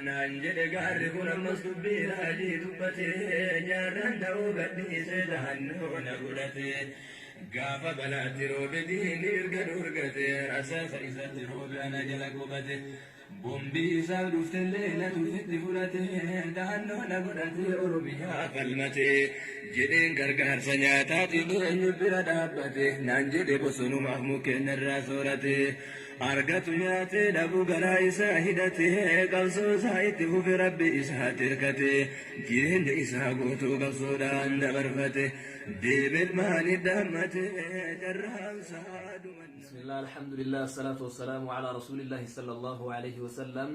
نانجد قارب نمس بيرا جيدوبتي نيارن دو بدي سدهنو نقولتي قافا بلاتي روبدي نيرقا نورقتي رساس إساتي روبي أنا جلقوبتي بومبي سابدوفت الليلة تفتي فلتي دهنو نقولتي أربيها فلمتي جدين قرقار سنياتاتي بين برا دابتي نانجد بسنو محموك نراسورتي أرقت ياتي دبو قرائسا هدتي قلسو سايتي في ربي إسها تركتي جين إسها قوتو قلسو دان دبرفتي ديب المال دمتي جرها سعاد بسم الله الحمد لله الصلاة والسلام على رسول الله صلى الله عليه وسلم.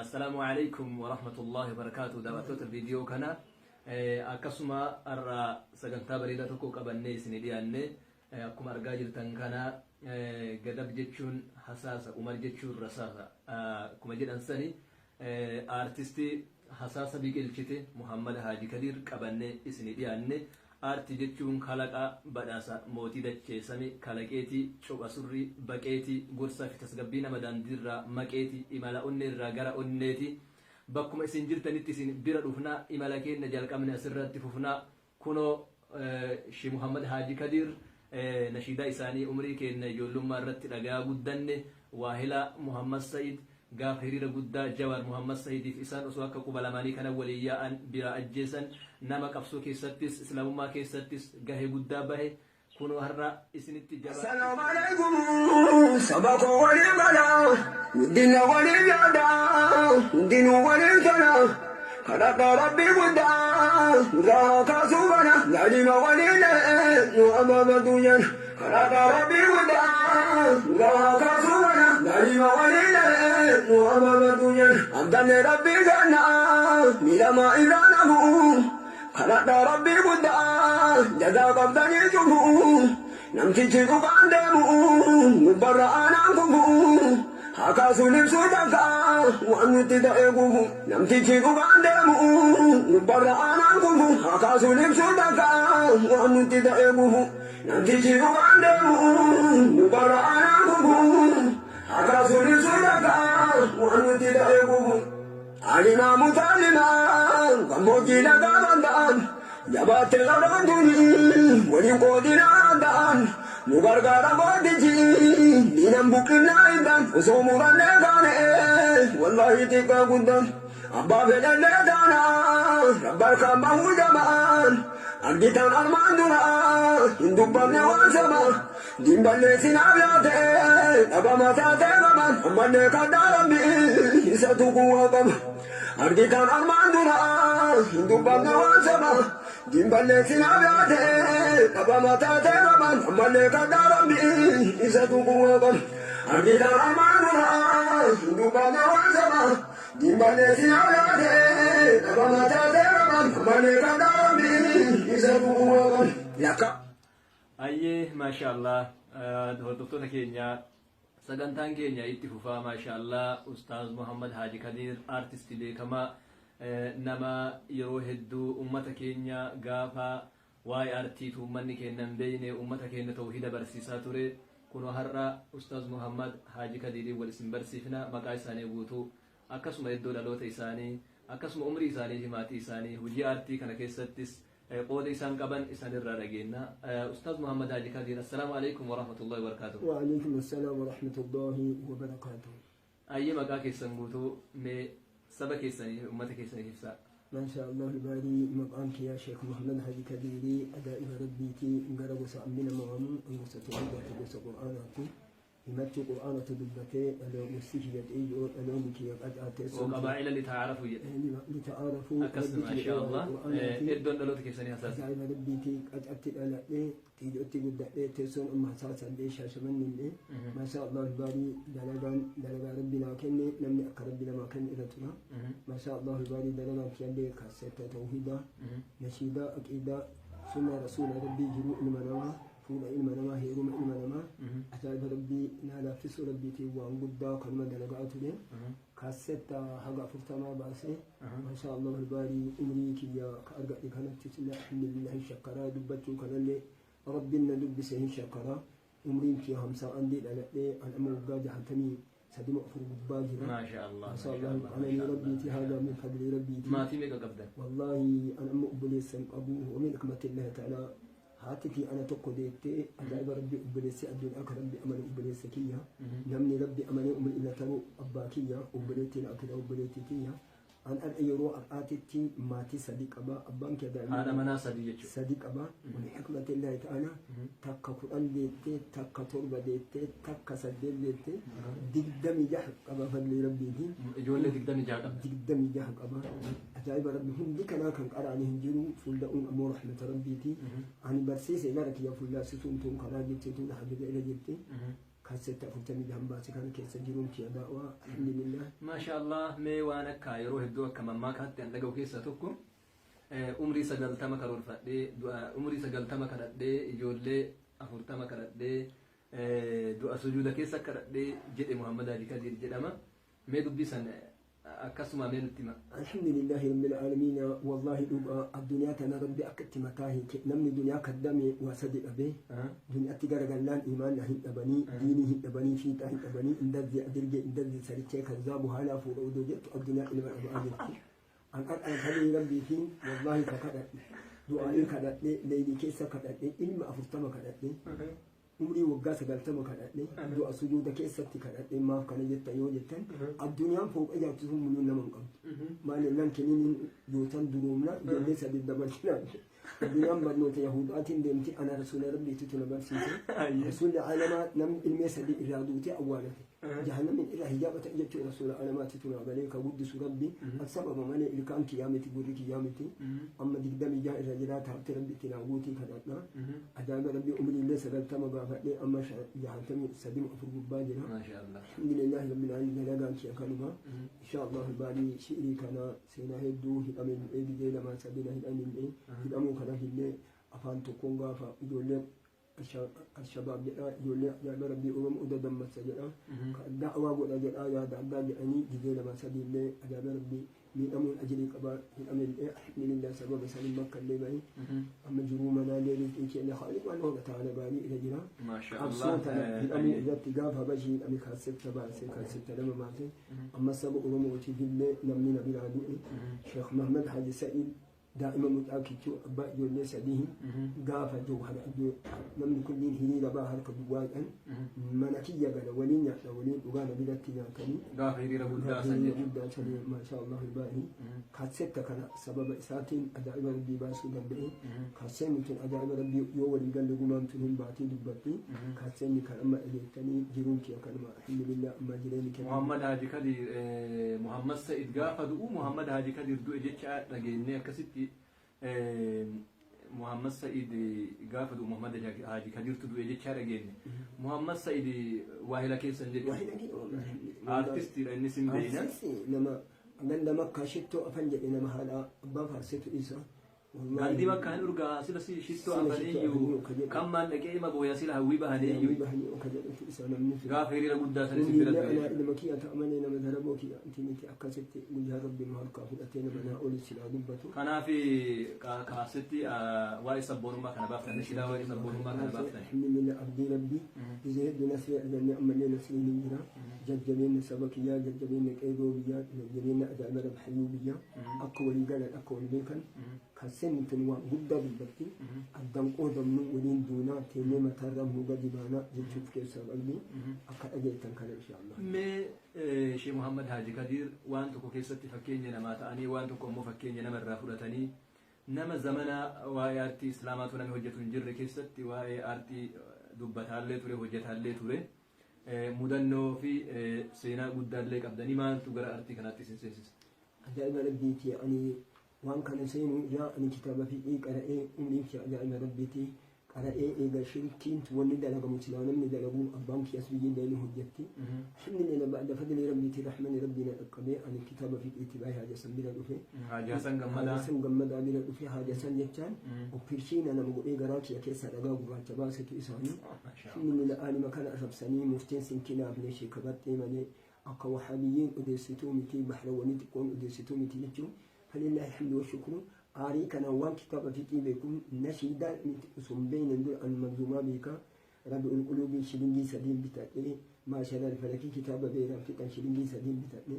السلام عليكم ورحمة الله وبركاته. دعوتات الفيديو كان أكسما أرى سجنتا بريدة تكوك أبني سندي أني أكم أرجاجر تنكنا قدب جتشون حساسة ومر جتشون رساسة كم جد أنساني أرتستي حساسة بيجلشته محمد هاجي كدير كأبني سندي أني أرتي جتشون خلقا بداسا موتي دتشي سمي خلقيتي شوق أسري بكيتي غرسة في تسقبينا مدان ديرا مكيتي إمالا أنيرا غرا أنيتي بكم سنجر تنتي سن بيرا رفنا إمالا كين نجالك من أسرات تفوفنا كونو شي محمد هاجي كدير نشيدا إساني عمري كين يولم مرت رجاء قدن واهلا محمد سعيد قاف هريرة قدا جوار محمد سعيد في إسان أسواق قبل ماني كان وليا أن برا أجسن نما كفسو كيستيس إسلام ما كيستيس قه قدا به كونوا هرّا إسنت جبا. السلام عليكم سبق ولي بلا ودين ولي جدا ودين ولي جنا خلق ربي قدا ذاك سبحانه نعلم ولي لا وأمام دنيا خلق ربي قدا ذاك سبحانه نعلم ولي لا وأمام دنيا أمدن ربي جنا ميلا ما إيرانه خلق ربي قدا جزاك أمدن جمهور نمتي تيجو قاندمو مبرا أنامكم هكاسو لبسو دكا وأنتي دايقو نمتي تيجو قاندمو مبرا أنامكم هكاسو لبسو دكا وأنتي دايقو نمتي تيجو قاندمو مبرا أنامكم هكاسو لبسو دكا وأنتي دايقو علينا متعلنا كمبوكي لك بندان جبات الغرب دوني ولقودنا دان مغرغر بودجي دينم بكنا ايدان وصومنا لغاني والله تيكا قدام أبا فينا لغانا ربك أباه جمان أرجتان أرمان دونا هندو بامنا وانسما دين بالنسينا بياتي أبا مساتي بمان أما نكا دارمي إساتوكو وقم أرجتان أرمان دونا هندو بامنا وانسما دين بالنسينا بياتي أبا مساتي بمان أما نكا دارمي إساتوكو وقم أرجتان أرمان دونا هندو بامنا وانسما دين بالنسينا بياتي أبا مساتي بمان أما نكا دارمي إساتوكو وقم لك أيه ما شاء الله. دكتور كينيا سجنتان كينيا اتفوفا ما شاء الله. أستاذ محمد هاجي كدير أرتست بكما نما يروهدو أمة كينيا غافا واي أرتي تومني كينن بين أمة كينيا توحيد برسيساتوري كونو هرّا أستاذ محمد هاجي كدير والاسم برسيفنا مقاي ساني بوتو أكسم يدو لالوت إساني أكسم عمري إساني جماعتي إساني وجي أرتي كان كيستيس قود إسان قبن إسان الرارجينا. أستاذ محمد هاجي كدير السلام عليكم ورحمة الله وبركاته. وعليكم السلام ورحمة الله وبركاته. أي مقاك يسموتو مي سبك يسني أمتك يسني كيفسا. ما شاء الله الباري مقامك يا شيخ محمد هاجي كديري أداء ربيتي نقرأ وسأمنا معهم وستعود تدرس قرآناتي يمتع قرآن تدبته ألو مستجية إيجو ألو مكي قد أتسم وقبائل اللي تعرفوا لتعارفوا أكسر ما شاء الله. إدون دلوتك يسني حساس. أداء ربيتي قد أبتل ألا تيجي أتقول ده تسون أم حساس ليش عشان من ما شاء الله الباري دلنا ربنا كني لم أقربنا ما كان إلى تنا ما شاء الله الباري دلنا كيان كاسة توحيدا نشيدا أكيدا سنة رسول ربي جرو المنوى فولا المنوى هيرو المنوى أجاب ربي نالا فيس ربي تي وان قدا كلمة دلقات له كاسة حاجة فرتما باسه ما شاء الله الباري أمريكي يا كأرجع كانت تسلا الحمد لله شكرا دبتو كذا ربنا دب سه شكرا أمريكي همسا عندي على أنا أمر قاعد حتمي سديم أفر بباجرة ما شاء الله ما شاء الله أنا ربيتي هذا من فضل ربيتي ما في ميقا قبدا والله أنا مقبلي سن أبوه ومن حكمة الله تعالى هاتتي أنا تقديتي أجاب ربي أبليسي أدون أك ربي أمن أبليسي كيا نمني ربي أمن أمن إلا ترو أباكيا أبليتي أكيد أبليتي كيا أن أيرو أتتي ماتي صديق أبا أبان كذا هذا منا صديق صديق أبا ومن حكمة الله تعالى تكا قرآن ديتي تكا تربة ديتي تكا سدير ديتي دقدمي جحق أبا فضل ربي دين يقول لك دقدمي جحق دقدمي جحق أبا أجايب ربي هم دي كنا كان قراني هنجرو فلدأون أمو رحمة ربي دي أنا برسيس إلارك يا فلا ستون تون قرا جبتي تون حبيب إلى جبتي كاسيتا فتمي جنب باسي كان كيس جيرون كي دعوة الحمد لله ما شاء الله مي وانا كايرو هدو كمان ما كانت عندك كيس تكون عمري سجل تما كرور فدي عمري سجل تما كردي يجولي أفور تما كردي دو أسجود كيس كردي جد محمد علي كدير جدما مي دبي سنة أكسم من التما الحمد لله رب العالمين والله الدنيا تنا ربي أكت متاهي نمني الدنيا قدامي وصدق أبي دنيا تجار جلان إيمان هين أبني ديني هين أبني في تاهين أبني إندز أدرج إندز سريتة كذاب وهلا فوق جت الدنيا إلى ما أبغى أن أنا ربي فين والله فكذا دعائي كذا ليلي كيسة كذا إلما أفرتما كذا umri waggaa sagaltama kadhadhe du'a sujuuda keessatti kadhadhe maaf kana jetta yoo jettan addunyaan fooqa ijaartu sun mul'uun nama hin qabdu maali nan keninin yootan duroomna ijoollee sadii dabalchinaan addunyaan barnoota yahudaatiin deemti ana rasuula rabbiitu tuna barsiise rasuulli alamaa namni ilmee sadii irraa duute awwaalate jahannamin irraa hijaabata jechuu rasuula alamaatti tuna galee ka guddisu rabbi sababa malee ilkaan kiyyaamiti gurri kiyyaamiti amma digdami jaa irra jiraata hafte rabbi itti naa guutii kadhadha ajaa'iba rabbi umriillee sagaltama gaafadhe amma jahantamii sadii afur gubbaa jira alhamdulillahi rabbil aalamiin dalagaan kiyya kanuma insha allah baarii shi'irii kana seenaa hedduu hidhame bidee lamaa sadina hidhamillee hidhamuu kana hillee afaan tokkoon gaafa ijoollee الشباب جدا يقول يا ربي أمم أدد مسجدا دعوة ولا جدا يا دعوة جاني جزيل ما سبيل لي يا ربي من أمر أجري كبار من أمر من الله سبب سلم مكة اللي باي أما جرومنا ليلة إنك اللي خالق وأنا تعالى باني إلى جنا ما شاء الله من أمر إذا تجابها بجي أمي خاسب تبع خاسب لما ماتي أما سبب أمم وتي بالله نمنا بلادي شيخ محمد حاج سعيد دائما متأكد شو أبا يقول سديه قافة جوهر نمن كل هني لباهر كدواء منكية بنا ولين يحنا ولين وقال بلا تناكني قافة يريد بودا سنة ما شاء الله الباهي كاتسيت كان سبب إساتين أدائب ربي باسو دنبئي كاتسين ممكن أدائب ربي يوولي قال لقمان تنهم باتي دبطي كاتسين كان أما إليتني جرون كي أكاد ما الحمد لله أما جريني كان محمد هاجي كدير محمد سيد قافة دو محمد هاجي كدير دو إجيتش لقيني كسيتي محمد سعيد قافد ومحمد هاجي كدير تدو يجي شارع جيني محمد سعيد واهلا كيس نجد واهلا كي والله ارتستي لاني سين بينا لما عندما كاشتو افنجد انما هذا بفرسيت إيسا عندي ما كان أرجع سلا شيتو أبنيو كم من لقي ما بويا سلا هوي بهنيو غافيري لقدا سلا سيفيرة أنا لما كي أتأمل إنما ذهبوا كي أنتي أكاسيت من جهة ربي مهارك في أتينا بنا أول سلا دبتو كان في كاسيتي واي سبورما كان بافتن سلا واي سبورما كان بافتن الحمد لله عبدي ربي زهد نسي أجمع أملي نسي نجرا ججبين سبكيا ججبين كيدوبيا ججبين أجمع رب حيوبيا أقوى رجال أقوى بيكن كسن تنوى جدا بالبكي أدم قدم من ولين دونا تيمي مترم هو جبانا جتشوف كيف سبقني أكاد أجي تنكر إن شاء الله. مي شيخ محمد هاجي كدير وان تكو كيسة تفكين جنا ما تاني وان تكو مفكين جنا مرة فرتاني نما زمنا ويارتي إسلامات ونمي هجة جر كيسة ويارتي دبت هالله توري هجة هالله توري مدنو في سينا جدا لك أبداني ما تقرأ أرتي كانت تسنسيس. أجاب ربيتي يعني وان كان سينو جاء من كتاب في قرأ أمي في أجاب ربيتي قرأ إذا شركين توني دلقا مسلمان من دلقون أبانك يسبيين دينه هجتي الحمد لله بعد فضل ربيتي رحمن ربنا القبيع عن الكتاب في اتباع هذا سنبلا الأفي حاجة سنقمدا سنقمدا بلا الأفي حاجة سنجتان وبرشين أنا مقول إيه قراكي كيسا لقا وقال تباسة إساني الحمد لله آل مكان أشرف سنين مفتين سنكنا بنشي كبتي مني أقوى حاليين أدرستومتي بحر ونتكون أدرستومتي لجو فلله الحمد والشكر آري كان وان كتاب في بكم نشيدا اسم بين دول المنظومة بك رب القلوب شبنجي سدين بتاعي ما شاء الله فلكي كتاب بيرا في تنشرين سدين بتأني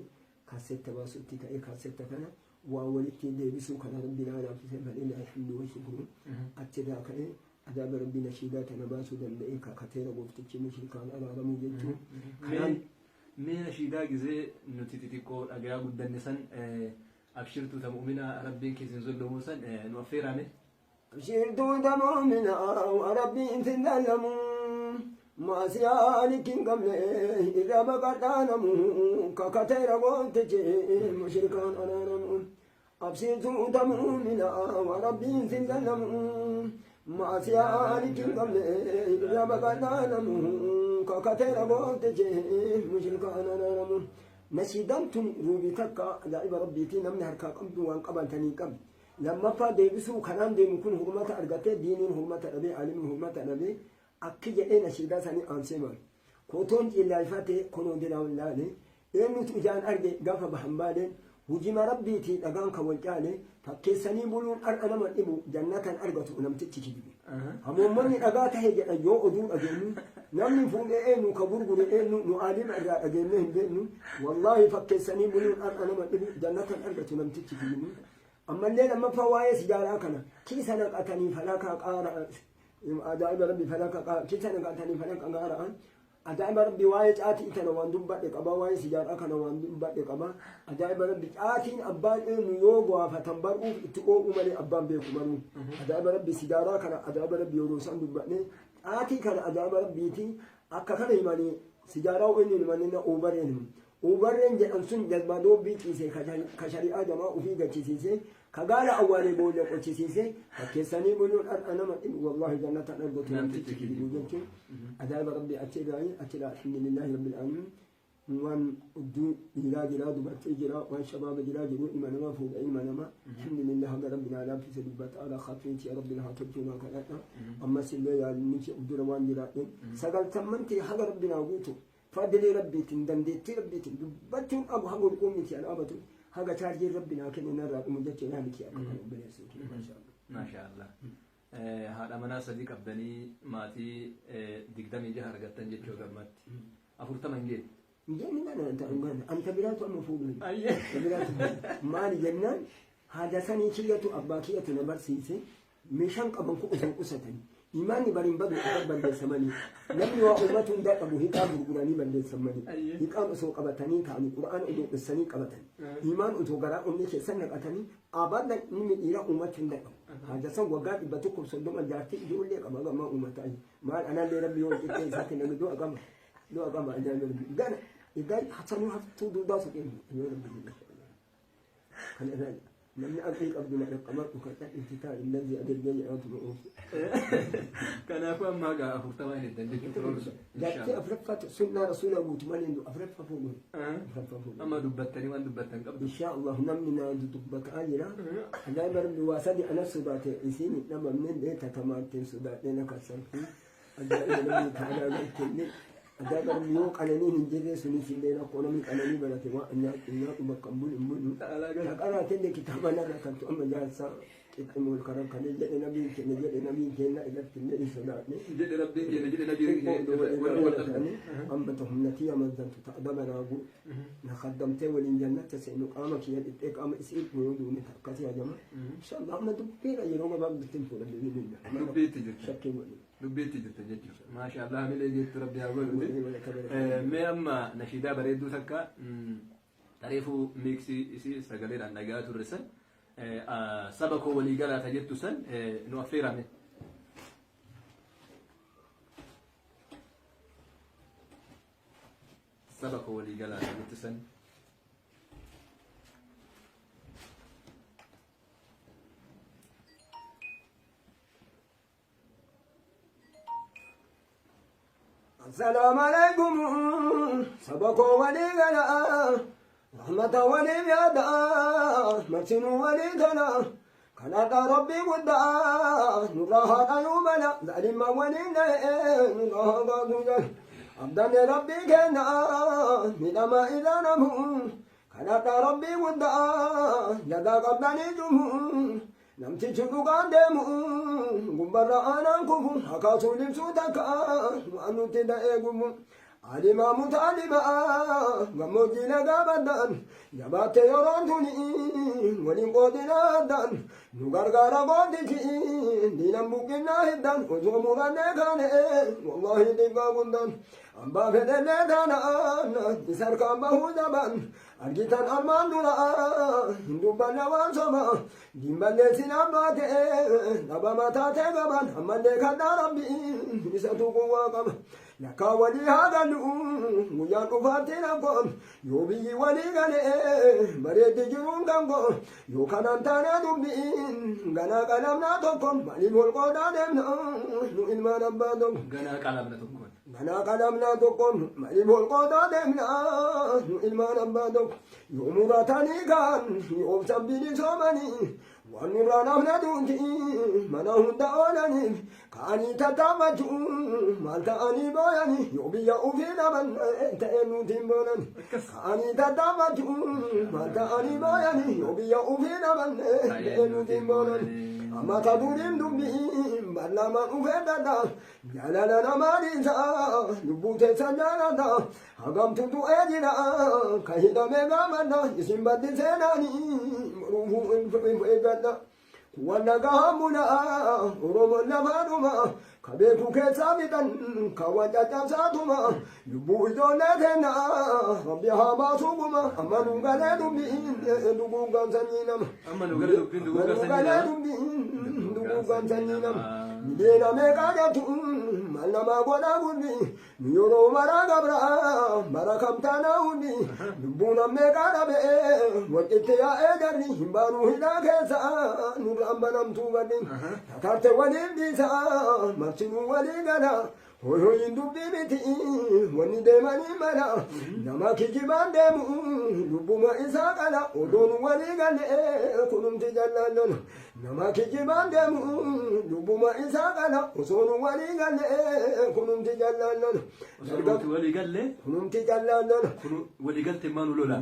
كاسيت باسوتي كأي كاسيت كنا وولدتي ديبسو كان ربنا على في سبيل الحمد والشكر أتدا كأي أداب ربنا شيدات نباسو دم بإيك كثيرا وفتشي مشي كان على رمو جتو كان من شيدا جزء نتيتيكو أجا قد النسان أبشرتو تمؤمنا ربك زنزل موسى نوفر عنه أبشرتو تمؤمنا وربي انتظلم ما سيالك قبل إذا بقدانا ككثيرا وفتشي مشركان على رمو أبشرتو تمؤمنا وربي انتظلم ما سيالك قبل إذا بقدانا ككثيرا وفتشي مشركان على رمو نشيدانتم روبي تكا دائما ربيتي نمني هركا قبض وان قبلتني قبل لما فا ديبسو كنان دي مكون هرمة أرغتي دين هرمة نبي علم هرمة نبي أكي جئي نشيدا ساني أنسيمان كوتون إلا الفاتي كونو دينا والله إنو تجان أرغي غافا بحنبالي وجيم ربيتي لغانك والجالي فكيساني بلون أنا من إبو جنة أرغتو نمتتشي جيبي همون مني أغاته جئي يو أدو أجنو نمني فوق إنو كبرغر إنو نعالم أجنهم بإنو والله فكيساني بلون أنا من إبو جنة أرغتو نمتتشي جيبي أما الليل أما فوايا سجارة كنا كيسا نقاتني فلاك قارا أدائب ربي فلاك قارا كيسا نقاتني فلاك قارا أدائب ربي وايا آتي إتنا واندوم بعدك أبا وايا سجارة كنا واندوم بعدك أبا أدائب ربي آتين أبان إنو يوغوا فتنبروا إتقوء مالي أبان بيكو مرون أدائب ربي سجارة كنا أدائب ربي يروسان دوبعني آتي كنا أدائب ربي تي أكا كنا يماني سجارة وإنو يمانينا أوبرينهم وبرن جلسون جذبادو بيتيسي كشريعة جماعة وفي جتيسي كقال أولي بولي قتيسي فكيساني بولون أنا ما والله جنة أرغب تنتكي بوجنتي أداب ربي أتلاعي أتلاع الحمد لله رب العالمين وان أدو إلى جلاد برتي جلا وان شباب جلا جلو إيمان ما فوق إيمان ما الحمد لله ربنا لا في سبيل على خاطرتي ربنا هتبجونا كذا أما سلوا يا نيجي أدو روان جلا سقال تمنتي حق ربنا وقوته فادلي ربي تندمدي ربي تندبتون أبو حق القومتي أنا أبتو حاجة تارجي ربنا كنا نرى مجتة نامك يا أبو ما شاء الله ما شاء الله هذا مناسب ديك أبدني ماتي دقدمي جهر قتن جتشو قمت أفرت من جيل جيل أنت بلاد المفروض أيه بلاد مالي جنان هذا سني شيء أباكية نبر سيسي مشان أبنكو أساتني إيماني برين بدو أقبل بالسماني لم يوأمة دا أبو هكام القرآني بل بالسماني هكام أسوق أبتاني كامي القرآن أدو السني قبتاني إيمان أتو قراء أمنيك سنة قتاني أبدا نمي إلى أمة دا هذا سن وقال إبتوكم صندوم الجارتي يقول لي أقام ما أمتاني ما أنا اللي ربي يوم إتاي ساكن أنا دو أقام أجال ربي قال إذا حسنوا حفتو دو داسك يا ربي كان أنا لم يأتيك عبد الله القمر وكان انتهاء الذي أدل جاي عاطل كان أفهم ما جاء أفرتوين الدنيا جاءت أفرفت سنة رسول أبو تمانين دو أفرف فوق أما دبتني وان دبتن قبل إن شاء الله نمنا دبك آجرا لا يمر بواسد أنا سبات إسيني لما من بيت تمارتين سبات لنا كسرت أجل لم يتعالى لكني أدابر ميوك على نين جزء سني سيدنا قولنا على نين بلا توا إن بكمل إمبول أنا كني كتابنا كنت أم جالسة إتمول كرام كني جد نبي كنا إذا كنا إسرائيل جد ربي جد نبي أم بتهم نتيا من ذنب تقدمنا أبو نخدمته وللجنة تسأل قامك يد إقامة إسئل ويودون تكاسي يا جماعة إن شاء الله أنا دبيرة يوم ما بتنفذ بإذن الله دبيت جد شكل ولي دبيت جد ما شاء الله من اللي جت ربي أقول ما أما نشيدا بريدو ثكا تعرفوا ميكسي إسي سجلين عن نجاة الرسل سبقوا ولي قال تجد سن نوفر منه سبقوا ولي قال تجد سن السلام عليكم سبقوا ولي قال رحمة ولي بيدا مرسل ولي دنا كانت ربي ودا نراها أيوبنا ظالم ولي نراها قادوجا أبدان ربي كنا مدما إذا نمو كانت ربي ودا لدى قبلني جمهور نمتي شدو قادمو قبرا أنا كفو حكاسو لبسو تكا وأنو تدعي قبو علما متعلما غموجينا غابدان جبات يرونتني ولين قودنا دان نغرغر قودتي دينا بوكنا هدان وزومنا نكاني والله ديقا قندان أمبا فدنا دانا نسر كامبه زبان أرجتان أمان دولا هندوبانا وانسما ديمبان نسين أمباتي نبا ماتاتي غبان أمان ديكا ربي نساتوكو واقم لكا ولي هذا اللؤم ويان أفاتنا قم يوبي ولي غني مريد جرون كنقم يو كان انتانا دبين غنا قلمنا تقم مالي ملقودا دمنا نو إلما نبادم غنا قلمنا تقم غنا قلمنا تقم مالي ملقودا دمنا نو إلما نبادم يوم راتاني كان يوم سبيني سومني ونرانا ندونتي منا هندا أولاني كاني تتامجو مالتا أني بوياني يوبي يوفينا من تأنو تيمبوناني كاني تتامجو مالتا أني بوياني يوبي يوفينا من تأنو تيمبوناني أما تدورين دمي بلا ما أفيدا جلالا ماليسا نبوتي سنجانا هقام تدو أجنا كهيدا ميغا منا يسيم بدي سيناني مروفو إنفئبدا وانا قامنا ورم النفانما كبيكو كسامدا كواجا جابساتما يبو إجونتنا ربيها باسوكما أما نغالي دمين دقو قامسانينما أما نغالي دمين دقو قامسانينما مدينة ميقاجة مالما قولا قولي نيورو مرا قبرا مرا كمتانا قولي نبونا ميقانا بي وكتيا إيجاري بانو هدا كيسا نور أمبنام توبادي تكارت ولي ديسا مرسنو ولي غدا هوي هوي دبي بيتي وني ديماني مالا نما كيجيبان ديمو لبوما إسا قلا ودون ولي غالي كنم تجلالون نما كيجيبان ديمو لبوما إسا قلا وصون ولي غالي كنم تجلالون ولي غالي كنم تجلالون ولي غالي تمانو لولا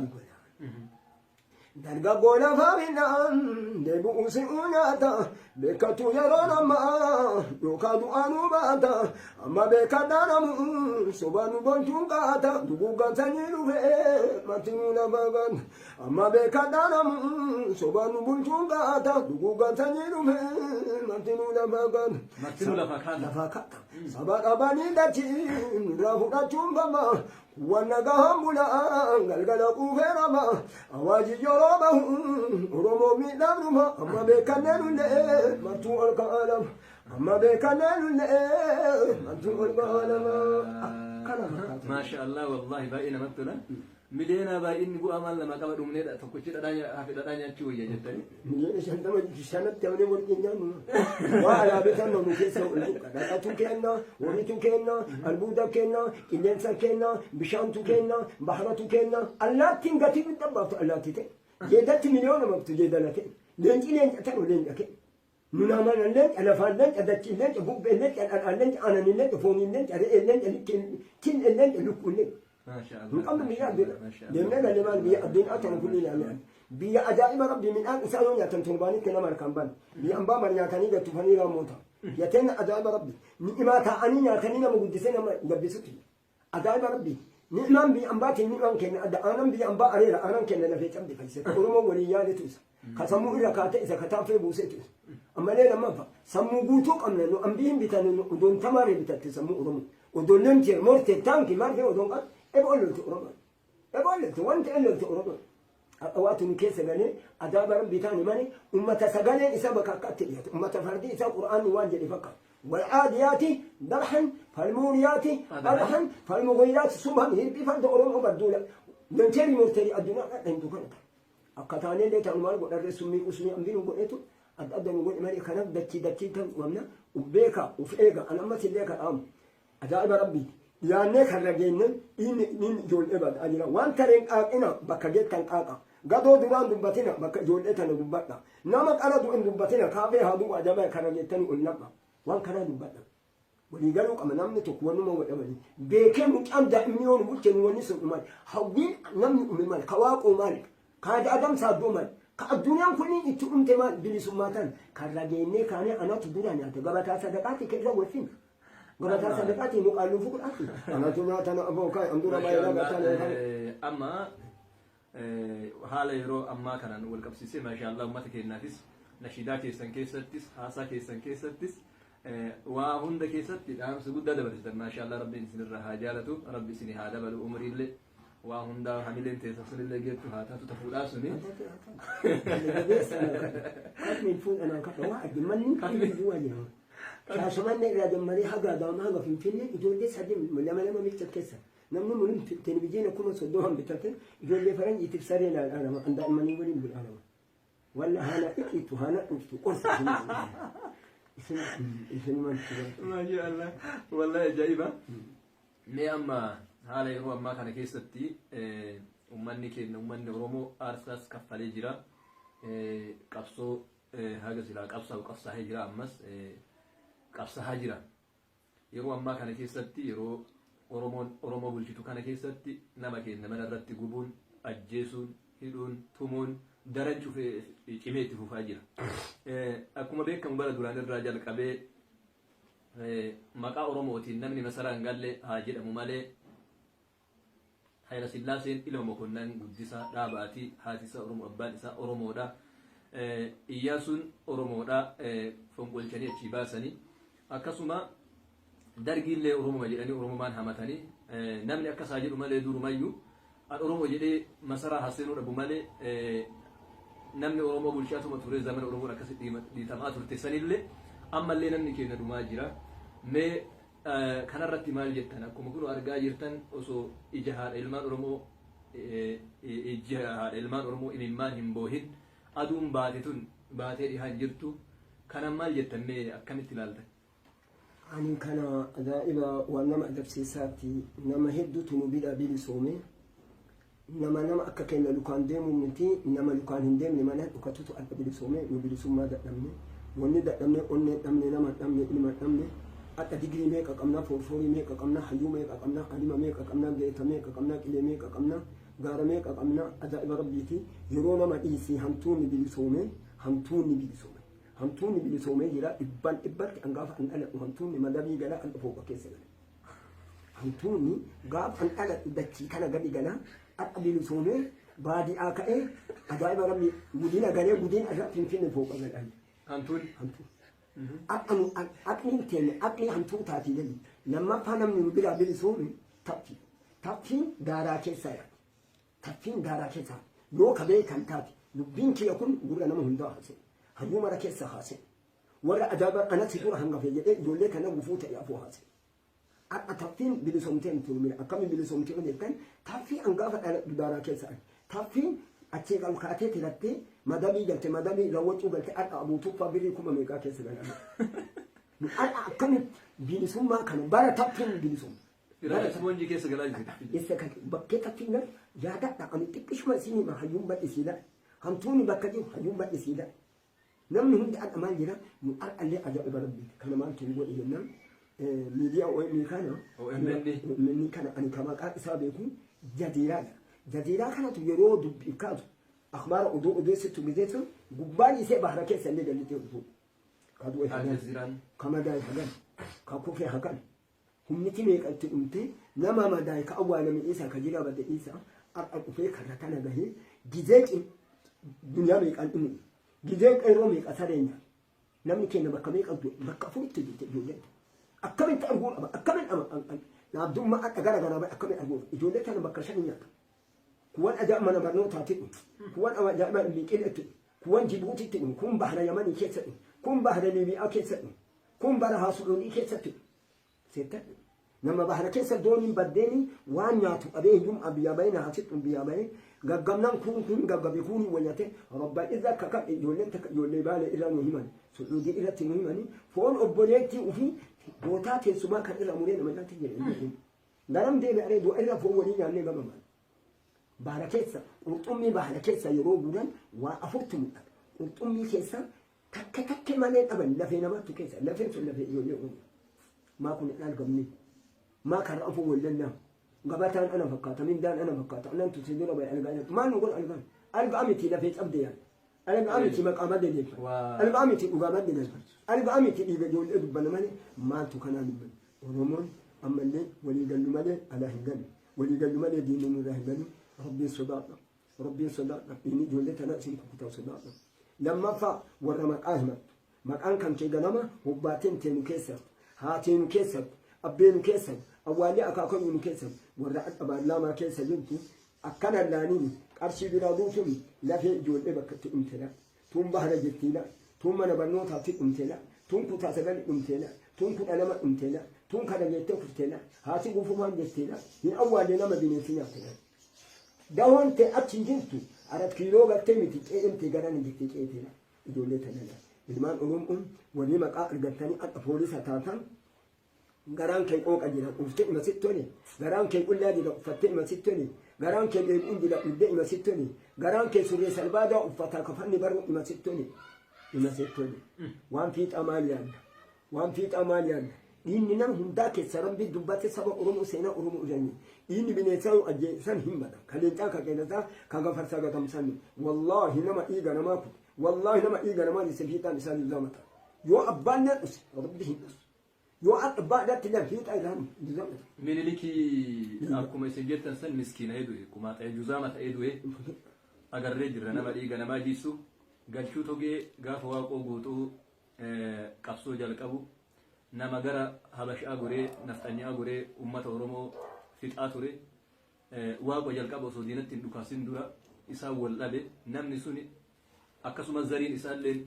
dargaggoon afaaminaan deebi'u si'uu nyaata beekatu yeroo namaa yookaan du'aanuu baata amma beekadhaanamu sobaan gontuun qaata duguuggaan sanyii dhufee martinuu lafa ganda amma beekadhaanamu sobaan bulchuun qaata duguuggaan sanyii dhufee martinuu lafa ganda lafa kaata saba dhabanii dachii nurraa fudhachuun bama وانا قهمنا قلقل قوفي رما اواجي يروبه ورمو من دبرما اما بيكنن اللي مرتو القلم اما بيكنن اللي مرتو القلم ما شاء الله والله باينا مثلا ملينا باين بو امال لما قبل من ده تكوشي ددانيا حافي ددانيا تشوي يا جتني ملينا شنتما شنت توني ورقينا وعلى بيتنا نكيسو داتو كينا وريتو كينا البودا كينا كينسا كينا بشانتو كينا بحرتو كينا الله تنغتي بالدبط الله تي جدت مليون ما بتجدلك لنجي لنج تنو لنج من أمان لنج أنا فلنج أدت لنج بوب لنج أنا لنج أنا لنج فوني لنج أنا لنج كين لنج لكل ما شاء الله. من قبل مياه دمنا لمن بيا الدين أتنا كل الأمان بيا أجائب ربي من أن سألون يتنترباني كنا مركبان بيا أنبا مرياتني جتفني راموتا يتن أجائب ربي نعمة تاني يتنينا مقدسين ما يبسطي أجائب ربي نعم بيا أنبا تني أن كنا أنا بيا أنبا أريرا أنا كنا نفيت أمدي فلسة كرمو وليان توس كسمو إلا كات إذا كتاب في بوسيتوس أما ليه لما فا سمو بوتوك أمنا نو أمبيهم بتانو ودون تماري بتاتسمو رمو ودون نمتير مرت تانكي مارفي ودون قال أقول له تقربان أقول له وأنت قال له تقربان أوقات كيس غني أداب ربي تاني ماني أمة سجنة إسابة كاتليات أمة فردي إساب قرآن واجد فكر والعاديات ضرحا فالموريات ضرحا فالمغيرات سبحان هي بفرد أورون أبدولا ينتهي مرتدي الدنيا عند كنت أقطعني اللي تعمل قدر رسمي أسمي أمين وقلته أدب وقول مالي خناب دكتي تم ومنا وبيكا وفيكا أنا ما تليك الأم أداب ربي yaannee kan rageennan inni ijoollee baadha jira waan tareen qaaqina bakka jettan qaaqa gadoo duraan dubbatina bakka ijoollee tana dubbadha nama qalatu hin dubbatina kaafee haaduu ajabaa kana jettanii ol naqqa waan kana dubbadha walii galuu qaba namni tokko wannuma godha bali beekee mucaan daa'imni yoon bulcheen wanni sun dhumaan hawwiin namni dhume maal ka waaqoo maal ka adam saaddoo maal ka addunyaan kunniin itti dhumte maal bilisummaa tan kan rageennee kaanee anatu dura nyaata gabataa sadaqaati keessa walfin قرأت صدقاتي مقالو فوق أخي أنا تما تنا أبوكاي أمدور ما يلا بتاعنا أما حال يرو أما كان والكبسيسي ما شاء الله ما تكيناتيس نشيدا كيسن كيستيس حاسا كيسن كيستيس وهند كيست الآن سجود ده بس ما شاء الله ربي سن الرهاجالته ربي سني هذا بل أمري اللي وهند حملين تسلسل اللي جت هاتا تفولا سني من فوق أنا كده واحد مني كده جواني كاشمان نقرأ جمالي حاجة دام حاجة في الفيلم يقول لي سديم لما لما ميتكسر نمنو من التلفزيون كنا صدوهم بتاعته يقول لي فرنجي تفسرين الأنا عند أماني ولين بالأنا ولا هنا إكيد وهنا أنت قرص ما شاء الله والله جايبة مي أما هذا هو ما كان كيستي أمني كن أمني رومو أرساس كفالي جرا كابسو هذا سلا كابسا وكابسا هجرا أمس كابسا هجرا يرو أما كان كيستي يرو Oromoo bulchitu kana keessatti nama keenya mana irratti gubuun ajjeesuun hidhuun tumuun daran cufee cimee itti fufaa jira. Akkuma beekamu bara duraan irraa jalqabee maqaa Oromootiin namni masaraa hin galle haa jedhamu malee Hayila Sillaaseen ilma Mokonnan guddisaa dhaabaatii haati isaa Oromoo abbaan isaa Oromoodha. Iyyaasuun Oromoodha fonqolchanii achii baasanii akkasuma dargiillee Oromoo jedhanii Oromomaan hamatanii namni akka isaa jedhu malee durumayyuu Oromoo jedhee masaraa haseenuu dhabu malee namni Oromoo bulchaatuma ture zamana Oromoon akkasitti dhiitamaa turte sanillee ammallee namni keenya dhumaa jira. Mee kanarratti maal jettan akkuma kun argaa jirtan osoo ija haadha ilmaan Oromoo imimmaan hin boohin aduun baate tun baatee dhihaan jirtu kanan maal jettan mee akkamitti ilaaltan? ani kana daa'iba waan nama adabsiisaatti nama hedduutu nu bira bilisoome nama akka kenna lukaan deemu miti nama lukaan hin deemne mana dhukatutu adda bilisoome nu bilisummaa dadhabne wanni dadhabne onnee dhabne nama dhabne ilma dhabne adda digrii meeqa qabna foorfoorii meeqa qabna hayyuu meeqa qabna alima meeqa qabna geeta meeqa qabna qilee meeqa qabna gaara meeqa qabna ajaa'iba rabbiiti yeroo nama dhiisii hamtuunni bilisoome hamtuunni bilisoomee jira dhibbatti an gaafa an dhaladhu hamtuunni madabii gala an dhufooqa keessa gala hamtuunni gaafa an dhaladhu dachii kana gadi gala akka bilisoomee baadi'aa ka'ee ajaa'iba rabbii gudina galee gudin irra finfinne fooqa galan hamtuun aqliin teenne aqlii hamtuu taatii gali lammaffaa namni nu biraa bilisoome taphiin daaraa keessaa yaadde taphiin daaraa keessaa yoo kabee kan taate dubbiin kiyya kun gurra nama hundaa haasee hayyuu mara keessa haase warra ajaaba anatti dura hangafe jedhee ijoollee kana gufuu ta'e afoo haase akka taffiin bilisomtee hin turmine akkami bilisomtee jettan taffii hangaafa daaraa keessa taffiin achii qalkaatee tilattee madabii galte madabii rawwachuu galte akka abuutuffaa birrii kuma meeqaa keessa galame akka akkami bilisummaa kana bara taffiin bilisumma Ispoonjii keessa galaa jirti. Bakkee taffiin nan yaadadha ani xiqqishuma isinii hayyuun badhisiidha hamtuuni bakka jiru hayyuun badhisiidha namni hundi adda maal jira nu allee ajaa'iba rabbiiti kana maaltu godhe jennaan miidiyaa OMN kana ani ka maqaa isaa beeku jadiiraa kanatu yeroo dubbii kaatu akhbaara oduu odeessitu gizeetu gubbaan isee bahara keessa illee gallitee dhufu kaduu kamadaay hagan ka kufee hagan humniti meeqatti dhumte nama madaay ka awwaalame isaa ka jira badde isaa akka dhufee karra kana gahee gizee duniyaa meeqaan dhumu gizee qeeroo meeqa sareenya namni keenya bakka meeqa bakka afuritti jirte ijoollee akkamitti arguu qaba akkamitti naabdummaa akka gara garaa akkamitti arguu ijoollee kana bakka shanii nyaata kuwan ajaa'iba mana barnootaatti kuwan ajaa'iba liiqiletti kuwan jibuutitti kun bahara yamanii keessatti kun bahara liibiyaa keessatti kun bara haasuudhoonii keessatti seettatti nama bahara keessa dooniin baddeeni waan nyaatu qabee hiyyum abiyyaa bahee naasittu biyyaa bahee gaggabnaan kun gaggabe kun wanyate rabbaan irra akka kan ijoolleen takka ijoollee baala irra nu himan suudii irratti nu himani foon obboleetti ufii bootaa teessumaa kan irra muree nama nyaatti jedhe garam deeme aree du'a irra foon walii nyaannee gabaman bahara keessa qurxummii bahara keessa yeroo guuran waa afurtu mul'ata qurxummii keessa takke malee dhaban lafee namatti keessa lafeen sun lafee ijoollee uumu maa kun hin argamne maa kan ra'afu wallanna gabataan ana fakkaata mindaan ana fakkaata anan tusi dura bai algaan maa nu gon algaan algaan miti lafee cabde yaa algaan miti maqama de ne algaan miti ugaama de ne algaan miti diga ijoollee dubbanna malee maaltu kanaan ورمون أما اللي ولي قال له مالي على هنقل ولي قال له مالي دين من هنقل ربي صداقنا ربي صداقنا إني جولت أنا سنك كتاب صداقنا لما فا ورا مقاهمة مقان كان كي غنما وباتين تينو كيسر هاتين كيسر أبين كيسر أولي أكاكم كيسر ورا أبا لاما كيسر جنتي أكنا لانيني أرشي برادوتم لا في جول إبكت أمتلا توم بحر جتيلا توم أنا بنوت هاتي أمتلا توم كتا سجل أمتلا توم كتا لما أمتلا توم كذا جت فتلا هاتي قفوان جتيلا من أول لما بنسينا تلا دهون تأتي جنتو أردت كيلو بتمتي أنت جراني جتي تلا جولتنا لا ilmaan oromoon walii maqaa argatanii akka poolisa taatan garaan kee qooqa jira uffate ima sittoni garaan kee qullaa jira uffatte ima sittoni garaan kee dheebuun jira dhibbe ima sittoni garaan kee surree salbaadaa uffataa kafanni baruu ima sittoni waan fiixaa maal yaadda waan fiixaa maal yaadda dhiinni nama hundaa keessa rabbi dubbate saba oromoo seenaa oromoo ujanii dhiinni bineensaa yoo ajjeesan hin bada ka leencaa ka qeenasaa ka gafarsaa gatamsan wallaahi nama dhiiga namaa kun والله لما إيجا لما يسفيتا مثال الزامة يو أبان نقص ربي نقص يو أبان لا تلا فيتا إلهم الزامة من اللي كي أكو مسنجت تنسن مسكين هيدو كما تجوزامة هيدو أجر رجل لما إيجا لما جيسو قال شو توجي قاف واقو قوتو قبصو جالك أبو نما جرى هبش أجوري نفتني أجوري أمة ورمو فيت أتوري واقو جالك أبو سودينة تندوكاسين دورا يساول لبه نم نسوني akkasuma zariin isaallee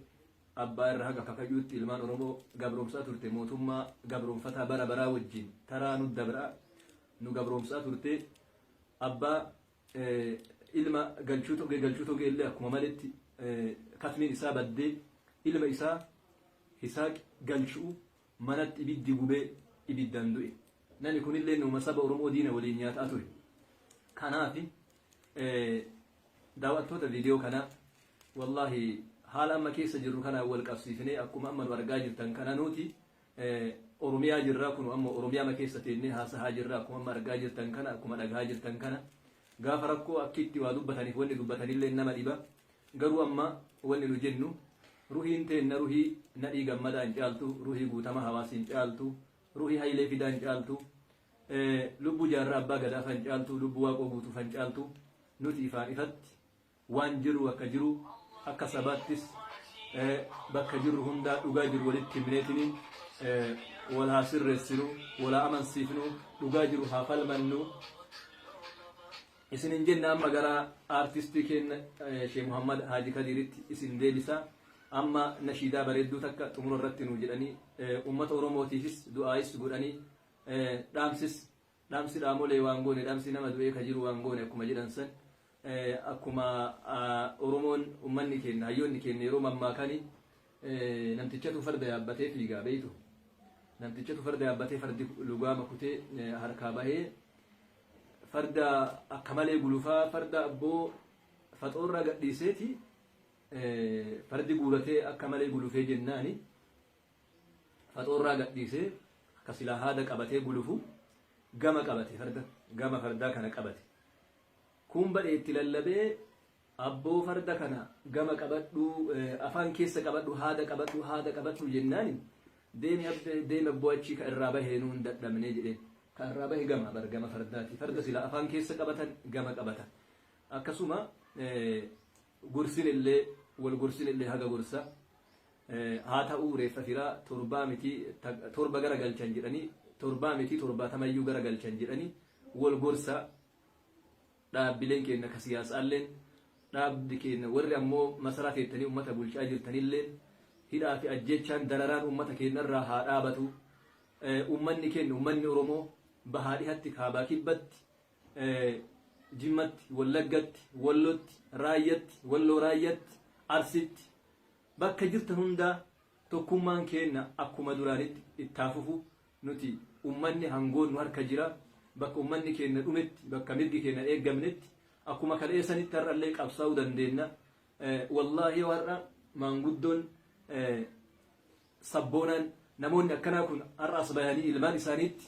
abbaa irraa haga kakayyuutti ilmaan oromoo gabroomsaa turte mootummaa gabroomfataa bara baraa wajjin taraa nu dabraa nu gabroomsaa turte abbaa ilma galchuu togee illee akkuma maletti katmiin isaa baddee ilma isaa hisaaq galchuu manatti ibiddi gubee ibiddaan du'e namni kunillee numa saba oromoo diina waliin nyaataa ture kanaafi daawwattoota viidiyoo kanaa والله حال أما كيس جرو كنا أول قصيفني أكما أما ورجع جرتن كنا نوتي أوروميا جراكم أما أوروميا ما كيس تيني هاسا هاجراكم أما رجع جرتن كنا أكما رجع جرتن كنا غافركو أكيد ودبتني ولي دبتني اللي إنما ديبا قروا أما ولي لجنو روحي انت نروحي نري جمدا انجالتو روحي قوتما هواس انجالتو روحي هاي لفيدا انجالتو لبو جرب بقدا فانجالتو لبو واقو قوتو فانجالتو نوتي فانفت وانجرو وكجرو akka sabaattis bakka jirru hunda dhugaa jiru walitti himneetini wal haa sirreessinu wal haa amansiifnu dhugaa jiru haa falmannu isinin jenna amma gara aartistii keenya Sheekh Muhammad Haaji Kadiiritti isin deebisa amma nashiidaa bareedduu takka xumura irratti nu jedhanii ummata oromootiifis du'aayis godhanii dhaamsi dhaamolee waan goone dhaamsi nama du'ee ka jiru waan goone akkuma jedhan san akkuma oromoon ummanni keenya hayyoonni keenya yeroo mammaakanii namtichatu farda yaabbatee fiigaa beeytu namtichatu farda yaabbatee fardi lugaama kutee harkaa bahee farda akka malee gulufaa farda abboo faxoorraa gadhiiseeti fardi guuratee akka malee gulufee jennaani faxoorraa gadhiisee akka silaa haada qabatee gulufu gama qabate gama fardaa kana qabate kun badhe itti lallabee abboo farda kana gama qabadhu afaan keessa qabadhu haada qabadhu jennaani deemi abboo achi ka irraa bahee nuun dadhabnee jedheen ka irraa bahee gama fardaati farda sila afaan keessa qabatan gama qabatan akkasuma gursin illee wal gursin illee haga gursa haa ta'uu reeffa firaa torba gara galchan jedhanii torbaa miti 70 gara galchan jedhanii wal gorsa dhaabbileen keenya ka siyaasaalleen dhaabdi keenya warri ammoo masaraa teettanii ummata bulchaa jirtanillee hidhaa fi ajjechaan dararaan ummata keenyarraa haa dhaabatu ummanni keenya ummanni oromoo bahaa dhihatti kaabaa kibbatti jimmatti wallaggatti wallotti raayyatti walloo raayyatti arsitti bakka jirtan hundaa tokkummaan keenya akkuma duraanitti ittaafufu nuti ummanni hangoon nu harka jira bakka ummanni keenya dhumetti bakka mirgi keenya eeggamnetti akkuma kaleessanitti har'allee qabsaa'uu dandeenya wallaahi warra maanguddoon sabboonaan namoonni akkanaa kun har'as bayanii ilmaan isaaniitti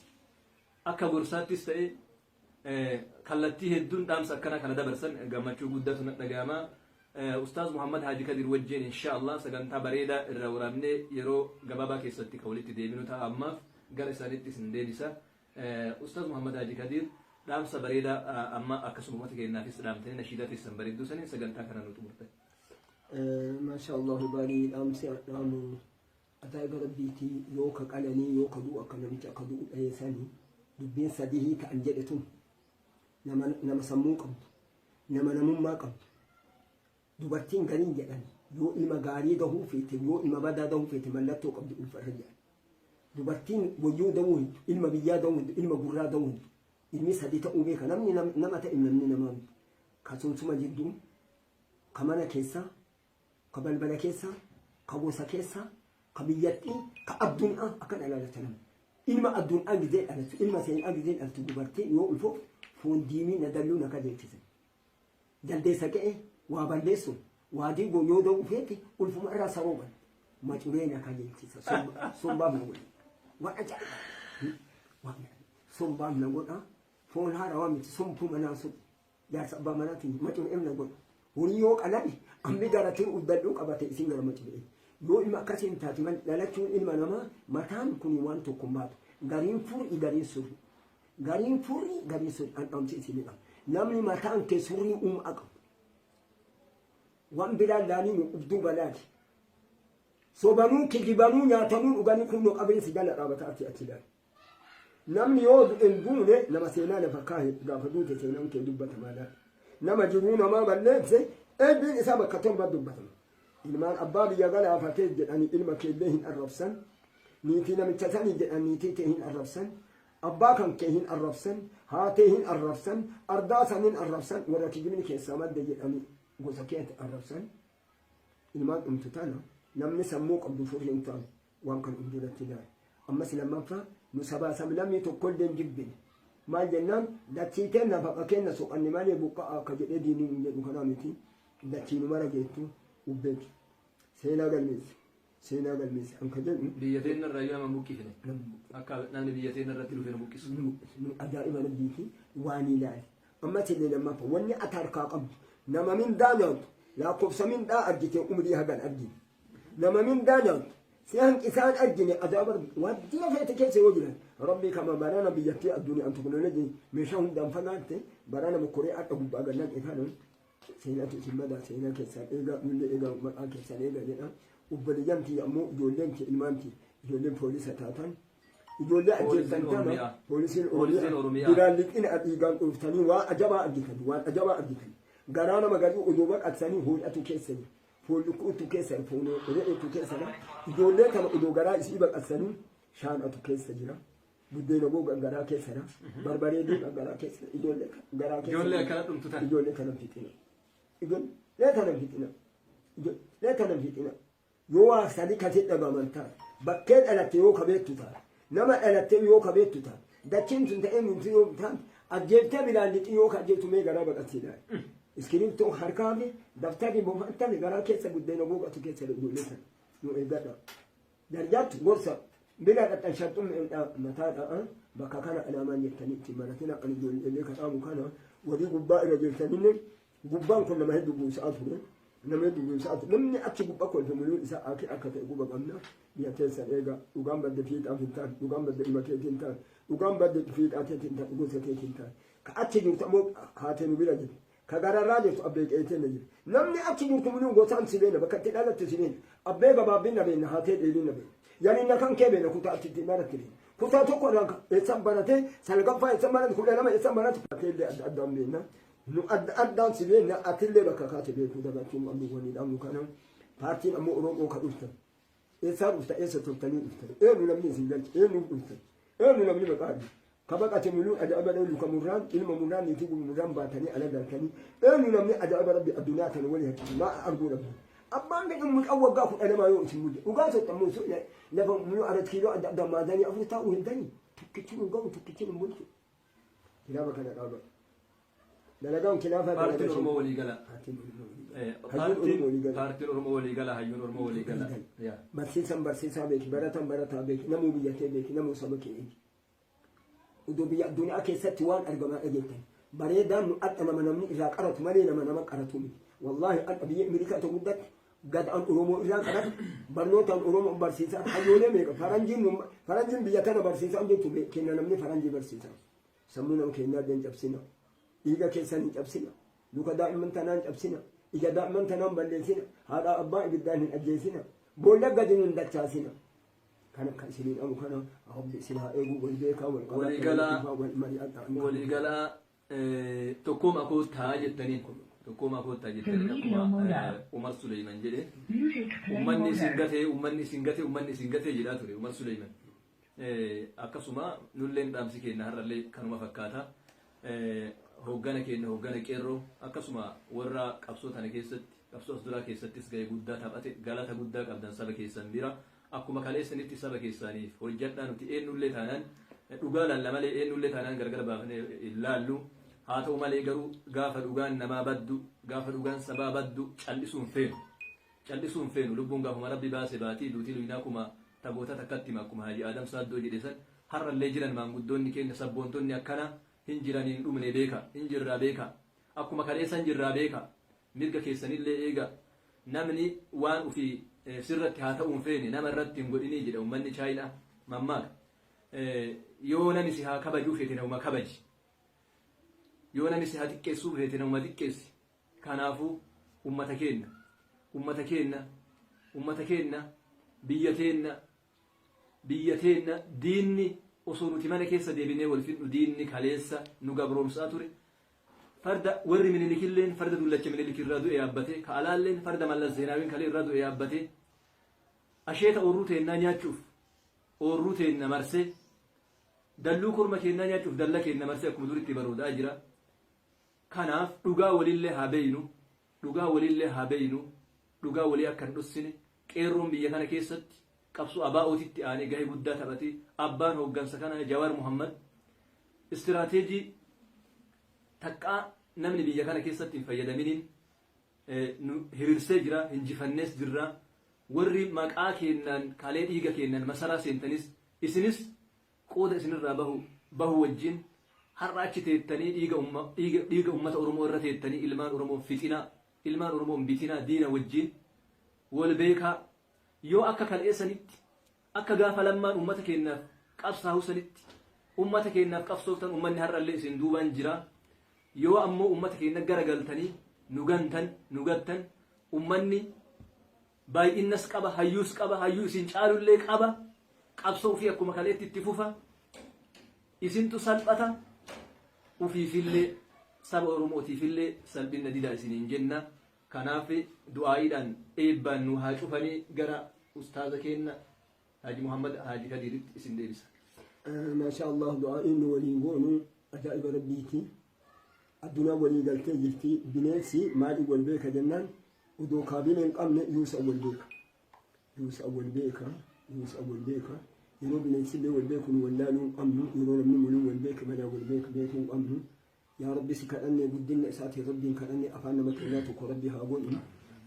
akka gorsaattis ta'e kallattii hedduun dhaamsa akkanaa kana dabarsan gammachuu guddatu na dhaga'ama ustaaz Muhammad Haaji Kadir wajjin insha Allah sagantaa bareedaa irra waraabnee yeroo gabaabaa keessatti ka walitti deebinu ta'a ammaaf قال سالت سنديسا أستاذ محمد هادي كدير دام سبريدا أما أكسب متك النافس دام تاني نشيدات السنبريد دوسني سجلتها كنا نتمرت ما شاء الله باري أمس أنام أتاي بربيتي يوكا قالني يوكا دو أكنا بيت أكدو أي ثاني دبين سديه كأنجلتهم نما سموكم نما نمم ماكم dubartiin gariin jedhan yoo ilma gaarii dahuu feete yoo ilma badaa dahuu feete mallattoo qabdu ulfarra jedhan dubartiin wayyuu dahuu hindu ilma biyyaa dahuu hindu ilma gurraa dahuu hindu ilmi sadii ta'uu beeka namni nama ta'e namni namaa miti ka sunsuma jidduu ka mana keessaa ka balbala keessaa ka gosa keessaa ka biyyattii ka addunyaa akka dhalaalata nama ilma addunyaa gizee dhalatu ilma seenaa gizee dhalatu dubartii yoo ulfoo foon diimii na dalluu na kajeelchise jaldeessa qe'ee waa balleessu waa diigoo yoo da'u feete ulfuma irraa sarooban macureena kajeelchisa sombaaf na godha waan ajaa'iba sombaaf na godha foon haarawaa miti sompuu manaa sun jaarsa abbaa manaatiin macureen na godha horii yoo qalame ammi garatiin uddadhuu qabate isin gara macuree yoo ilma akkasiin taate dhalachuun ilma namaa mataan kun waan tokkummaatu gariin furii gariin surri gariin furii gariin surri an dhamsi isinidha namni mataan kee surrii uumaa qabu waan biraa laanii ubduu balaati sobanuu kijibanuu nyaatanuu dhuganii kun qabeessi jala dhaabataa achi laal namni yoo du'en duune nama seenaa lafa kaa'e gaafa duute seenaan kee dubbatamaa laal nama jiruu namaa balleesse eebbiin isaa bakka torba dubbatama ilmaan abbaa biyya galaafatee jedhanii ilma keellee hin arrabsan niitii namicha sanii jedhan niitii kee hin arrabsan abbaa kan kee hin arrabsan haatee hin arrabsan ardaa san hin arrabsan warra kijibni keessaa madde jedhanii gosa keeti arrabsan ilmaan dhumtu tana namni sammuu qabdu furii hin taane waan kan hunduratti ilaale ammas lammaffaa nu sabaa sablammii tokkollee hin jibbine maal jennaan dachii kenna baqa kenna soqanni malee buqqa'a akka jedhee diinii hin jedhu kanaa miti dachii nu mara geettu ubbeeti seenaa galmeessi anka jedhu biyyateen irraa yoo nama buqqifne akka namni biyyateen irratti dhufee nu buqqisu ajaa'iba nabbiiti waan ilaale ammas illee lammaffaa wanni ati harkaa qabdu nama mindaa nyaatu lakkoofsa mindaa argite umrii hagan argine nama mindaa nyaatu si hanqisaan argine azaaba waddina feete keessa yoo jiran rabbii kama barana biyyattii addunyaa teknoolojii meeshaa hundaan fagaatte barana mukkuree akka gubbaa gannaan eegalan seenatu isin madaa seenaa keessaa eegaa mullee eegaa maqaa keessaa eegaa jedha obboleeyyantii ammoo ijoolleen ilmaantii ijoolleen poolisa taatan ijoollee ajjeessan tana poolisiin oromiyaa biraan liqina dhiigaan dhuftanii waan ajabaa argitan garaa nama garii odoo baqatsanii hoodhatu keessa jiru foolluquutu keessa foonoo re'eetu keessa jira ijoollee kana odoo garaa isii baqatsanii shaanatu keessa jira buddeena goga garaa keessa jira barbaree diiqa garaa keessa ijoollee garaa keessa ijoollee akkana dhumtu tan ijoollee kana fiixina ijoollee kana fiixina yoo waa sadii kasee dhagaman ta'a bakkee dhalatte yoo kabeettu ta'a nama dhalatte yoo kabeettu ta'a dachiin sun ta'ee nuti yoo ta'an ajjeeftee bilaan lixii yoo kajeeltu mee garaa baqatsiidhaan iskiriiptoo harkaa fi daftarri bofattani garaa keessa buddeena googatu keessa ijoollee sana nu eeggadha darjaatti gorsa bila dhaxxanshattum mataadha bakka kana alaamaan jettanii itti maratina kan ijoollee kadhaamu kana walii gubbaa irra jirtaninne gubbaan kun nama hedduu buusaa ture nama hedduu buusaa ture namni achi gubbaa kolfe muluu isaa akka ta'e guba qabna biyya keessa eega dhugaan badde fiixaaf hin taane dhugaan badde dhima keetii hin taane dhugaan badde fiixaa keetii hin taane gosa keetii hin taane ka achi jirtu ammoo haatee nu bira jirti ka gararraa jirtu abbee qeetee na jiru namni achi jirtu muluu gosaan si beena bakka itti dhalattu si beena abbee gabaabbiin na beena haatee dheedhiin na beena yani na kan kee beena kutaa achi itti baratti beena kutaa tokko irraa eessan baratee salgaffaa eessan barate kudha lama eessan barate bakkeellee adda addaan beena nu adda addaan si beena atillee bakka kaate beekuu dagachuun ammoo waliin dhaabnu kana paartiin ammoo oromoo ka dhuftan eessaa dhufta eessa turtanii dhuftan eenyu namni isin galche eenyu dhuftan eenyu namni maqaa adda kabaqate muluu ajaa'iba dheedu ka murraan ilma murraan niitii murraan baatanii ala galtanii eenyu namni ajaa'iba rabbi addunyaa kana walii harkisi maa arguu dhabdu abbaan gadhin mul'aa waggaa kudha lamaa yoo isin mudde dhugaa soxxamuu sun lafa muluu arat kiiloo adda addaa maazanii afur taa'uu hin tanii tokkichi nu gahu tokkichi nu bulchu kitaaba kana dhaaba dalagaan kilaafa paartiin oromoo walii gala paartiin oromoo walii gala hayyuun oromoo walii gala barsiisan barsiisaa beeki baratan barataa beeki namuu biyyatee beeki namuu saba kee eegi udoo biyya addunyaa keessatti waan argamaa dhageettan bareedaan nu adda nama namni irraa qaratu malee nama qaratu miti wallaahi adda biyya Ameerikaa ta'uu guddatti قد أن أرومو إذا كانت برنوت أن أرومو برسيسا حيوني ميك فرنجين بيجاتنا برسيسا أم جنتو كنا نمني فرنجي برسيسا سمونا كنا دين جبسنا إيجا كيسان جبسنا لوكا دائما تنان جبسنا إيجا دائما تنان بلسنا هذا أبائي بالدان أجيسنا بولا قد ندتشاسنا كان كاسلين أم كان أحب سنا إيجو والبيكا ولقلا تقوم أكو تاج التنين تقوم أكو تاج التنين عمر سليمان جده أمني سنجته جلاتوري عمر سليمان أكسوما نولين دامسكي نهر اللي كانوا مفكاتا هوغانا كيرو أكسوما ورا كابسو تاني كيست كابسو أصدرا كيست تسجى جودة تبعت غلطة جودة قبضان سبا كيسان بيرا أكو مكاليس نتي سبا كيساني وجدنا نتي نولي تانان dhugaadhaan lamalee eenyullee taanaan gargar baafnee ilaallu haa ta'u malee garuu gaafa dhugaan namaa baddu gaafa dhugaan sabaa baddu callisuun feenu lubbuun gaafuma rabbi baase baatii duutii luynaa kuma tagoota takkatti akkuma Haaji Aadam Saaddoo jedhe san har'allee jiran maanguddoonni keenya sabboontonni akkana hin jiraniin dhumne beeka hin jirraa beeka akkuma kaleessan jirraa beeka mirga keessanillee eega namni waan ufii sirratti haa ta'uun feene nama irratti hin godhinii jedha ummanni chaayinaa mammaaka yoo namni si haa kabajuu feete nama kabaji yoo namni si haa xiqqeessuu feete nama xiqqeessi kanaafuu ummata keenya biyya teenna diinni osoo nuti mana keessa deebinee wal fidhu diinni kaleessa nu gabroomsaa ture farda warri minilikilleen farda dullacha minilik irraa du'e yaabbate ka alaalleen farda mallas zeenaawiin kalee irraa du'e yaabbate asheeta oorruu teennaa nyaachuuf oorruu teenna marsee dalluu korma keennaa nyaachuuf dalla keenna marsee akkuma duritti baroodaa jira kanaaf dhugaa walillee haa beeynu dhugaa walii akka hin dhossine qeerroon biyya kana keessatti qabsoo abaa'ootitti aanee gahee guddaa taphate abbaan hooggansa kana Jawaar Muhammad istiraateejii taqqaa namni biyya kana keessatti hin fayyadaminiin nu hiriirsee jira hinjifannees jirra warri maqaa keennan kalee dhiiga keennan masaraa seentanis isinis qooda isinirraa bahu wajjin har'a achi teettanii dhiiga ummata Oromoo irra teettanii ilmaan Oromoo fixinaa ilmaan Oromoo bitinaa diina wajjin wal beekaa yoo akka kaleessanitti akka gaafa lammaan ummata keennaaf qabsaa'u sanitti ummata keennaaf qabsooftan ummanni har'allee isin duubaan jira yoo ammoo ummata keenya garagaltanii nu gattan ummanni baay'innas qaba hayyuus qaba hayyuu isin caalullee qaba qabsoo ofii akkuma kaleetti itti fufa isintu salphata ufiifillee saba Oromootiifillee salphina didaa isiniin jenna kanaaf du'aayiidhaan eebbaan nu haa cufanii gara ustaaza keenya Haaji Muhammad Haaji Kadiiritti isin deebisa. maashaa Allah du'aa'iin nu waliin goonu ajaa'iba rabbiiti addunyaa walii galtee jirti bineensi maaliif wal beeka jennaan udoo kaabineen qabne yuusa wal beeka yeroo bineensillee wal beeku nu wallaaluu qabnu yeroo namni muluu wal beeka madaa wal beekuu qabnu yaa rabbi si kadhanne guddinna isaati rabbiin kadhanne afaan nama keenyaa tokko rabbi haa godhu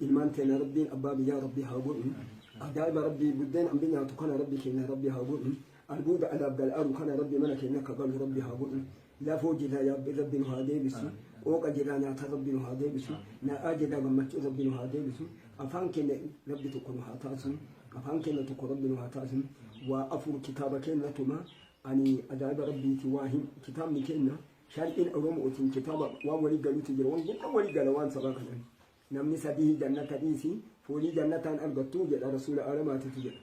ilmaan teenya rabbiin abbaa biyyaa rabbi haa godhu ajaa'iba rabbii buddeen ambi nyaatu kana rabbi keenya rabbi haa godhu albuuda alaaf gal'aaru kana rabbi mana keenya akka galu rabbi haa godhu lafoo jiraa yaabbi rabbi nu haa deebisu qooqa jiraa nyaata rabbi nu haa deebisu naa'aa jiraa gammachuu rabbi nu haa deebisu afaan keenya rabbi tokko nu haa taasisu afaan keenya tokko rabbi nu haa taasisu waa afur kitaaba keenya tuma ani ajaa'iba rabbiiti waa hin kitaabni keenya shar'iin Oromootiin kitaaba waan walii galuuti jira waan guddaa walii gala waan sabaa kanan namni sadii jannata dhiisi foolii jannataan argattu jedha rasuula alamaatitu jedha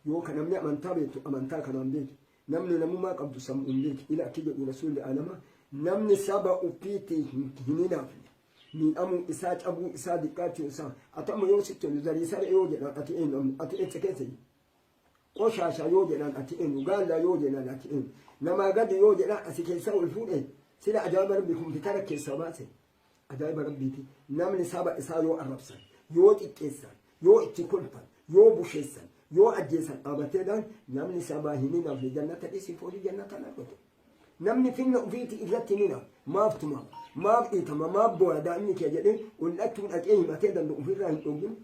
yoo ka namni amantaa beektu amantaa kanaan beeku namni namummaa qabdu sammuun beeku ila akki jedhu rasuulli alama namni saba ufiitti hin hinaafne miidhamuu isaa cabuu isaa diqqaachuu isaa atamu yoo sitti tolu zariisara yoo jedhan ati eenyu ati eessa keessa qoshaasha yoo jedhan ati eenyu gaallaa yoo jedhan ati eenyu namaa gadi yoo jedhan asi keessaa ol fuudhe sila ajaa'iba rabbii kumpitara keessaa baase ajaa'iba rabbiiti namni saba isaa yoo arrabsan yoo xiqqeessan yoo itti kolfan yoo busheessan yoo ajjeessan dhaabateedhaan namni sabaa hin hinaafne jannata dhiisii foolii jannataan argatu namni finna ufiiti irratti hinaaf maaf tuma maaf dhiitama maaf boo'a daa'imni kee jedhee ul'attuu dhaqee himatee danda'u ofirraa hin dhowwin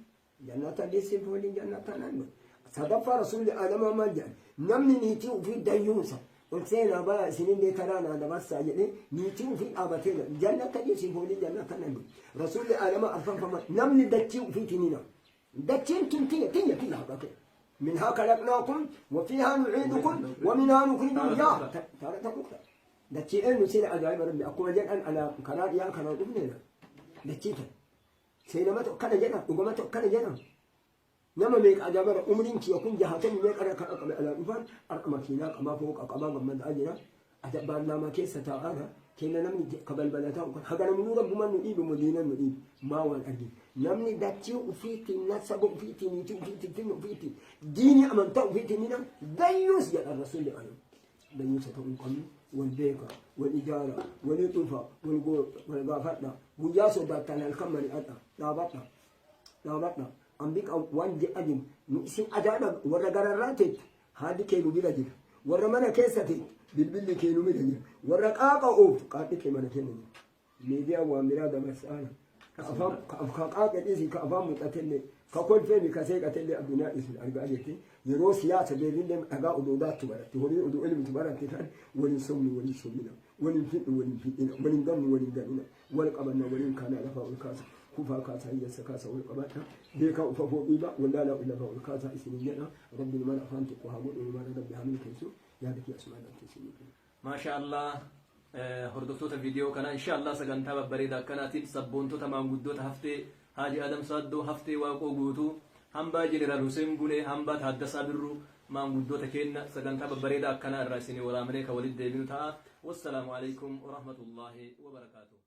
jannata dhiisii foolii jannataan argatu sadaffaa rasuulli alamaa maal jedhan namni niitii ufii dayyuunsa قلتنا بقى سنين دي ترانا هذا بس يعني نيتين في أبتنا جنة تجي سيفوني جنة تنادي رسول الله ما أرفع فما نمل دتشي في تنينا دتشي تنتي تنيا هذا منها خلقناكم وفيها نعيدكم ومنها نخرجكم يا ترى تقول دتشي إنه سير أجايب ربي أقول جن أنا كنار يا كنار ابننا دتشي سير ما تكنا جنا وما تكنا جنا نما ميك أجابر أمرين كي يكون جهاتين ميك أنا كأقبل على إنفان أرقم كينا كما فوق أقبل من أجنا أتبعنا ما كيس تعالى كنا نمني قبل بلاتهم حقنا من نور بمن نجيب مدينة نجيب ما هو الأجي نمني داتيو وفيتي نسب وفيتي نيتو وفيتي تين وفيتي ديني أمن تو وفيتي نينا دايوس يا الرسول عليه دايوس تقول قوي والبيكا والإجارة والإطفاء والغافرنا وياسو داتنا الكمل أتا دابتنا أمبيك وان دي أدم نسين أجانا ورا قراراتك هذه كيلو بيرجع ورا منا كيستي بالبل كيلو بيرجع ورا قاقا أوف قاتك منا كيلو ميديا ومرادة مسألة كأفكار إيزي كأفهم متأتلي كقول فيني كسيك أتلي أبناء إسم أرجعتي يروس يا سبيلين لهم أجا أدودات تبارك تقولي أدو علم تبارك تكان ولنسمي ولنسمينا ولنفتنا ولندم ولندمنا ولقبلنا ولن كان لفاء الكاسة كوفا كاسة هي السكاسة ولقبلنا ديكا وففو إيبا ولا لا إلا فاء الكاسة إسمينا ربنا ما أفهمتك وهقول وما رب عمل كيسو يا ذكي أسماء الله ما شاء الله hordoftoota viidiyoo kana inshallah sagantaa babbareedaa akkanaatiin sabboontoota maanguddoota haftee Haaji Adam Saaddoo haftee Waaqoo guutuu hambaa Jeneraal Hussein Bulee hambaa Taaddasaa Birruu maanguddoota keenya sagantaa babbareedaa akkanaa irraa isinii waraamnee ka walitti deebinu ta'a. Wassalaamu alaikum wa rahmatullahi wa barakaatuh.